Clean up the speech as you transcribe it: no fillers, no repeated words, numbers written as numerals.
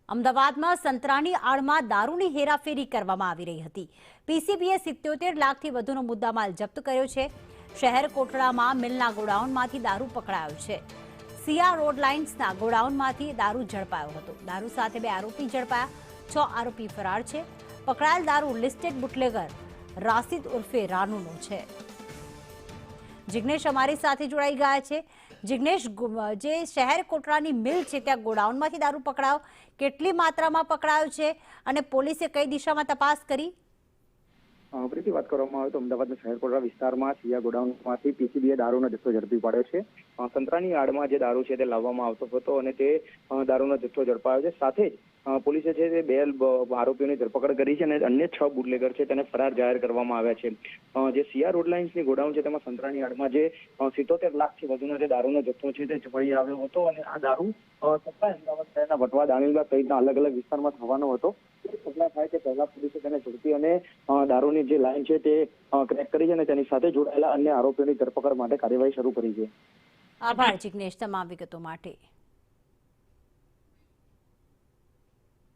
અમદાવાદમાં સંતરાની આડમાં દારૂની હેરાફેરી કરવામાં આવી રહી હતી। પીસીબીએ 77 લાખથી વધુનો મુદ્દામાલ જપ્ત કર્યો છે। શહેર કોટડામાં મિલના ગોડાઉનમાંથી દારૂ પકડાયો છે। સિયા રોડ લાઇન્સના ગોડાઉનમાંથી દારૂ ઝડપાયો હતો। દારૂ સાથે 2 આરોપી ઝડપાયા। 6 આરોપી ફરાર છે। પકડાયેલ દારૂ લિસ્ટેડ બુટલેગર રાશિદ ઉર્ફે રાનુનો છે। જિગ્નેશ અમારી સાથે જોડાઈ ગયા છે। જિગ્નેશ, જે શહેર કોટડાની મિલ છે ત્યાં ગોડાઉનમાંથી દારૂ પકડાયો, કેટલી માત્રામાં પકડાયો છે અને પોલીસે કઈ દિશામાં તપાસ કરી? પ્રીતિ, વાત કરવામાં આવે તો અમદાવાદના શહેર કોટડા વિસ્તારમાં સિયા ગોડાઉનમાંથી પીસીબીએ દારૂનો જથ્થો ઝડપી પાડ્યો છે। સંતરાની આડમાં જે દારૂ છે તે લાવવામાં આવતો હતો અને તે દારૂનો જથ્થો ઝડપાયો છે। સાથે જ પોલીસે છે તે 2 આરોપીઓની ધરપકડ કરી છે અને અન્ય 6 બુટલેગર છે તેને ફરાર જાહેર કરવામાં આવ્યા છે। જે સિયા રોડ લાઇન્સની ગોડાઉન છે તેમાં સંતરાની આડમાં જે 77 લાખથી વધુનો જે દારૂનો જથ્થો છે તે મળી આવ્યો હતો અને આ દારૂ સપ્લાય અમદાવાદ શહેરના વટવા, દાણીલબાગ સહિતના અલગ અલગ વિસ્તારમાં થવાનો હતો। સપ્લાય થાય તે પહેલા પોલીસે તેને ઝડપી અને દારૂની જે લાઇન છે તે ક્રેક કરી છે અને તેની સાથે જોડાયેલા અન્ય આરોપીઓની ધરપકડ માટે કાર્યવાહી શરૂ કરી છે। આભાર જિગ્નેશ તમામ વિગતો માટે।